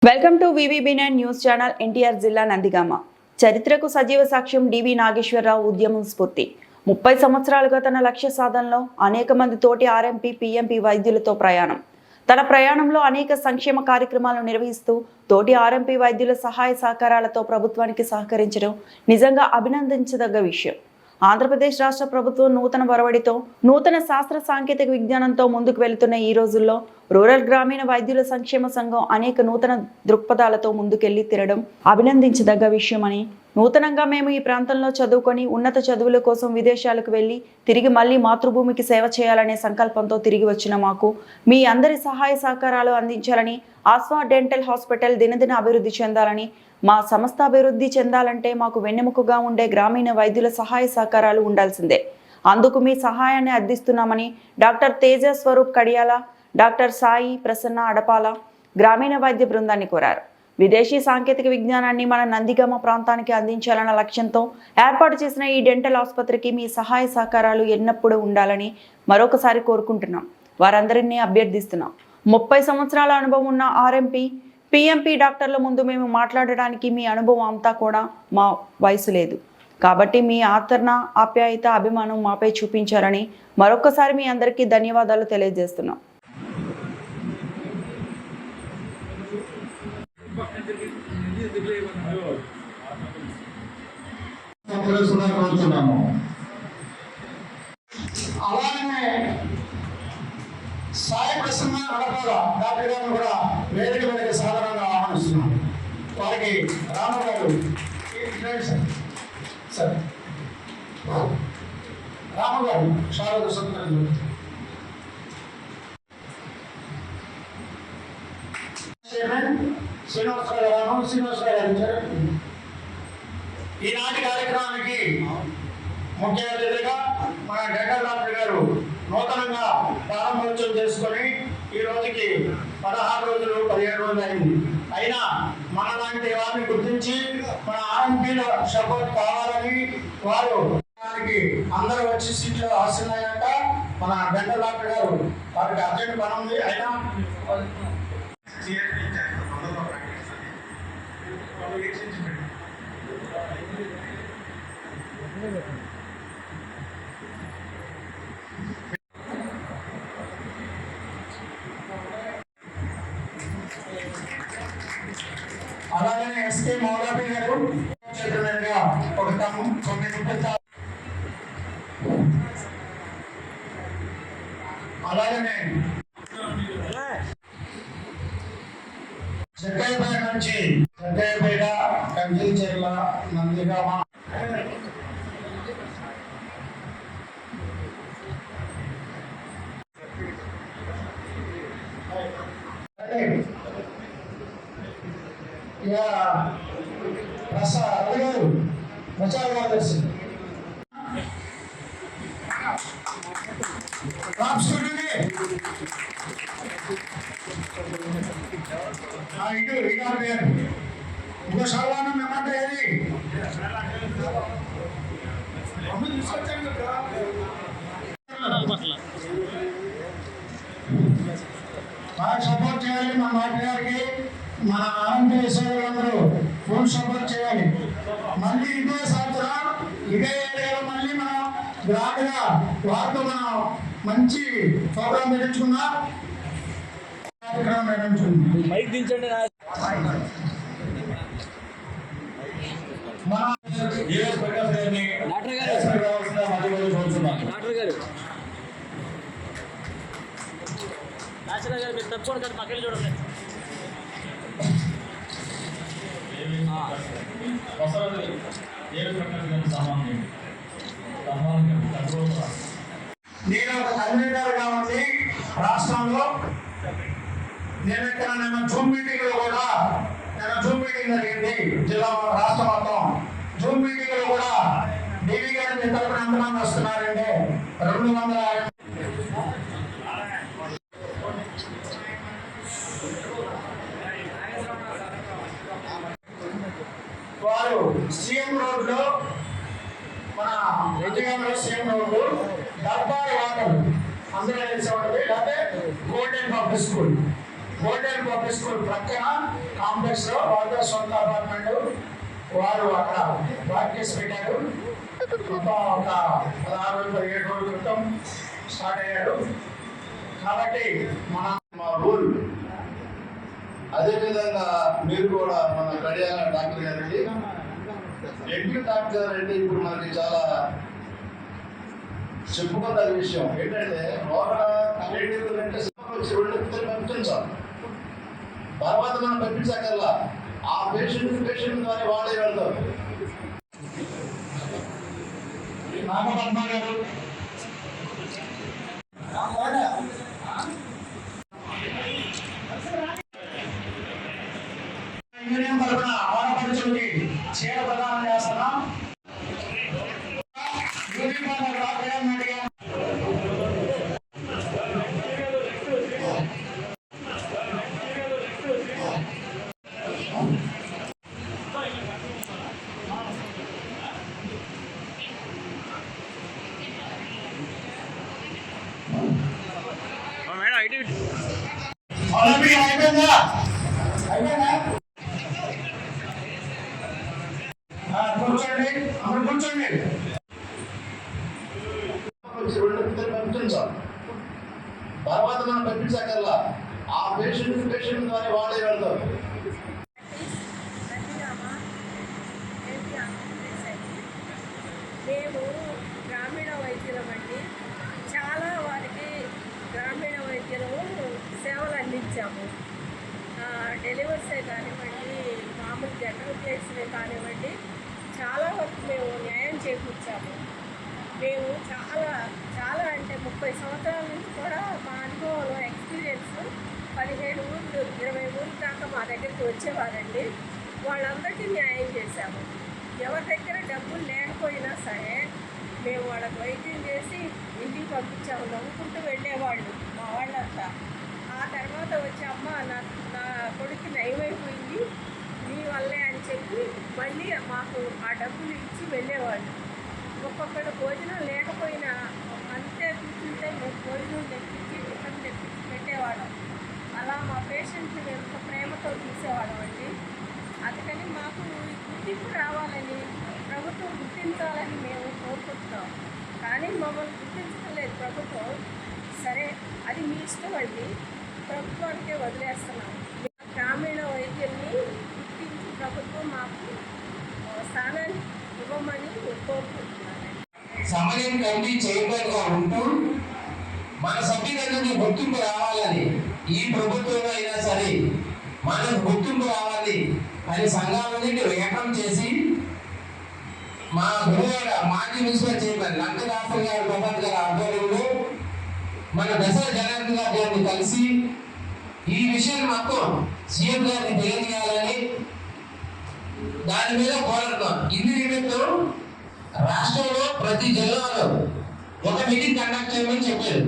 Welcome to VVB9 news channel. NTR జిల్లా నందిగామ చరిత్రకు సజీవ సాక్ష్యం డివి నాగేశ్వరరావు ఉద్యమం స్ఫూర్తి. 30 సంవత్సరాలుగా తన లక్ష్య సాధనలో అనేక మంది తోటి ఆర్ఎంపీ పిఎంపీ వైద్యులతో ప్రయాణం. తన ప్రయాణంలో అనేక సంక్షేమ కార్యక్రమాలు నిర్వహిస్తూ తోటి ఆర్ఎంపీ వైద్యుల సహాయ సహకారాలతో ప్రభుత్వానికి సహకరించడం నిజంగా అభినందించదగ్గ విషయం. ఆంధ్రప్రదేశ్ రాష్ట్ర ప్రభుత్వం నూతన ఒరవడితో నూతన శాస్త్ర సాంకేతిక విజ్ఞానంతో ముందుకు వెళుతున్న ఈ రోజుల్లో రూరల్ గ్రామీణ వైద్యుల సంక్షేమ సంఘం అనేక నూతన దృక్పథాలతో ముందుకెళ్లి తిరగడం అభినందించదగ్గ విషయమని, నూతనంగా మేము ఈ ప్రాంతంలో చదువుకొని ఉన్నత చదువుల కోసం విదేశాలకు వెళ్లి తిరిగి మళ్లీ మాతృభూమికి సేవ చేయాలనే సంకల్పంతో తిరిగి వచ్చిన మాకు మీ అందరి సహాయ సహకారాలు అందించాలని, ఆస్వా డెంటల్ హాస్పిటల్ దినదిన అభివృద్ధి చెందాలని, మా సంస్థ అభివృద్ధి చెందాలంటే మాకు వెన్నెముకగా ఉండే గ్రామీణ వైద్యుల సహాయ సహకారాలు ఉండాల్సిందే. అందుకు మీ సహాయాన్ని అందిస్తున్నామని డాక్టర్ తేజ స్వరూప్ కడియాల, డాక్టర్ సాయి ప్రసన్న అడపాల గ్రామీణ వైద్య బృందాన్ని కోరారు. విదేశీ సాంకేతిక విజ్ఞానాన్ని మన నందిగామ ప్రాంతానికి అందించాలన్న లక్ష్యంతో ఏర్పాటు చేసిన ఈ డెంటల్ ఆసుపత్రికి మీ సహాయ సహకారాలు ఎన్నప్పుడూ ఉండాలని మరొకసారి కోరుకుంటున్నాం. వారందరినీ అభ్యర్థిస్తున్నాం. 30 సంవత్సరాల అనుభవం ఉన్న ఆర్ఎంపీ పిఎంపీ డాక్టర్ల ముందు మేము మాట్లాడడానికి మీ అనుభవం అంతా కూడా మా వయసు లేదు కాబట్టి మీ ఆదరణ, ఆప్యాయత, అభిమానం మాపై చూపించారని మరొకసారి మీ అందరికీ ధన్యవాదాలు తెలియజేస్తున్నాం. అలానే సాయి ప్రసన్న అడపాల డాక్టర్ గారిని కూడా వేదిక మీదకి సాధారణంగా ఆహ్వానిస్తున్నాం. వారికి రామ గారు సార్ రామ గారు శారద సత్కరించారు. శ్రీనివాసరావు గారు ఈనాటి కార్యక్రమానికి ముఖ్య అతిథిగా మన డెంటల్ డాక్టర్ గారు నూతనంగా ప్రారంభోత్సవం చేసుకొని ఈ రోజుకి 16 రోజులు 17 రోజులు అయింది. అయినా మన లాంటి వారిని గుర్తించి మన ఆర్ఎంపీల సపోర్ట్ కావాలని వారు అందరూ వచ్చి సీట్లు ఆశనాయాక మన డెంటల్ డాక్టర్ గారు వారికి అర్జెంట్ పని ఉంది. అయినా అలాగే ఎస్కే మౌలాబీ గారు చేతులుగా ఒక 9 నిమిషాలు. అలాగనే జగ్గయ్యపేట నుంచి జగ్గయ్యపేట, కంకిచెర్ల, నందిగామ ప్రసాద్ గారు ప్రచార కార్యదర్శి ఇంకో సర్వానం ఏమంటే ఏది బాగా సపోర్ట్ చేయాలి. మన డాక్టర్ గారికి మన ఆర్ఎంపీ సేవలందరూ ఫుల్ సపోర్ట్ చేయాలి. మళ్ళీ ఇదే సంవత్సరం ఇదే ఏరియాలో మళ్ళీ మనం గ్రాండ్గా వారితో మనం మంచి ప్రోగ్రాం నిర్వహించుకున్నాం. కార్యక్రమం నిర్వహించుకుంది. మైక్ దించండి. మన తప్పకుండా పక్కన చూడండి. నేను ఒక కన్వీనర్ గా ఉండి రాష్ట్రంలో నేను ఎక్కడ జూమ్ మీటింగ్ లో కూడా జూమ్ మీటింగ్ జరిగింది. జిల్లా రాష్ట్రం మొత్తం జూమ్ మీటింగ్ లో కూడా డివి గారు మీ తరపున ఎంతమంది వస్తున్నారంటే 200. వారు సీఎం రోడ్ లో మన నందిగామలో సీఎం రోడ్డు దర్బార్ వాటర్ అందరూ తెలిసి ఉంటుంది. లేకపోతే గోల్డెన్ పబ్లిక్ స్కూల్ ప్రక్కన కాంప్లెక్స్ లో వాళ్ళ సొంత అపార్ట్మెంట్ వారు అక్కడ ప్రాక్టీస్ పెట్టారు. మొత్తం ఒక 16-17 రోజుల క్రితం స్టార్ట్ అయ్యాడు. కాబట్టి మా రూల్ అదేవిధంగా మీరు కూడా మన కడియాల డాక్టర్ గారండి, ఎంపీ డాక్టర్ గారు అంటే ఇప్పుడు మనకి చాలా చెప్పుకోదగ్గ విషయం ఏంటంటే లోపల వచ్చి 2 వ్యక్తులు పంపించాలి. తర్వాత మనం పంపించగల్లా ఆ పేషెంట్ ద్వారా వాళ్ళే వెళ్తారు. నాగపద్మ గారు యూనియన్ తరఫున ఆడపడుచులకి చీర ప్రదానం చేస్తున్నాం. యూనిఫామ్ రాజకీయ మేడం ఐటీ ఒలింపిక్ అయిపోయిందా? అయిపోయిందా? కూర్చోండి, అందరూ కూర్చోండి. వచ్చి 2 వ్యక్తులు పంపించాలి. తర్వాత మనం పంపించగల్లా ఆ పేషెంట్ ద్వారా వాళ్ళే వెళ్తారు. మేము గ్రామీణ వైద్యులం అండి. చాలా వారికి గ్రామీణ వైద్యులము సేవలు అందించాము. డెలివరీసే కానివ్వండి, మామూలు జనరల్ కేసులే కానివ్వండి, చాలా వరకు మేము న్యాయం చేకూర్చాము. మేము చాలా చాలా అంటే 30 సంవత్సరాల నుంచి కూడా మా అనుభవంలో ఎక్స్పీరియన్స్ 17 ఊళ్ళు 20 ఊళ్ళ దాకా మా దగ్గరికి వచ్చేవారండి. వాళ్ళందరికీ న్యాయం చేశాము. ఎవరి దగ్గర డబ్బులు లేకపోయినా సరే మేము వాళ్ళకి వైద్యం చేసి ఇంటికి పంపించాము. నవ్వుకుంటూ వెళ్ళేవాళ్ళు మా వాళ్ళంతా. ఆ తర్వాత వచ్చి అమ్మ నా కొడుకు నయమైపోయింది మీ వల్లే అని చెప్పి మళ్ళీ మాకు ఆ డబ్బులు ఇచ్చి వెళ్ళేవాళ్ళు. ఒక్కొక్కడు భోజనం లేకపోయినా అంతే కూర్చుంటే మేము భోజనం తెప్పించి టిఫిన్ తెప్పించి పెట్టేవాళ్ళం. అలా మా పేషెంట్ని మేము ఒక ప్రేమతో చూసేవాళ్ళం అండి. అందుకని మాకు గుర్తింపు రావాలని, ప్రభుత్వం గుర్తించాలని మేము కోరుకుంటున్నాం. కానీ మమ్మల్ని గుర్తించడం లేదు ప్రభుత్వం. సరే, అది మీ ఇష్టం అండి, ప్రభుత్వానికే వదిలేస్తున్నాం. గ్రామీణ వైద్యుల్ని గుర్తించి ప్రభుత్వం మాకు స్థానాన్ని ఇవ్వమని కోరుకుంటున్నాను. సమయం కమిటీ చైర్మన్ గా ఉంటూ మన సభ్యులందరికీ గుర్తింపు రావాలని, ఈ ప్రభుత్వంలో అయినా సరే మనకు గుర్తింపు రావాలి అని సంఘాలన్నింటి ఏకం చేసి మా గురువాడ మాజీ మున్సిపల్ చైర్మన్ లంకదాసరి గారి ప్రసాద్ గారి ఆధ్వర్యంలో మన దశ జనార్దన్ గారిని కలిసి ఈ విషయం మొత్తం సీఎం గారిని తెలియజేయాలని దాని మీద పోరాడుతాం. ఇందు నిమిత్తం రాష్ట్రంలో ప్రతి జిల్లాలో ఒక మీటింగ్ కండక్ట్ చేయమని చెప్పారు.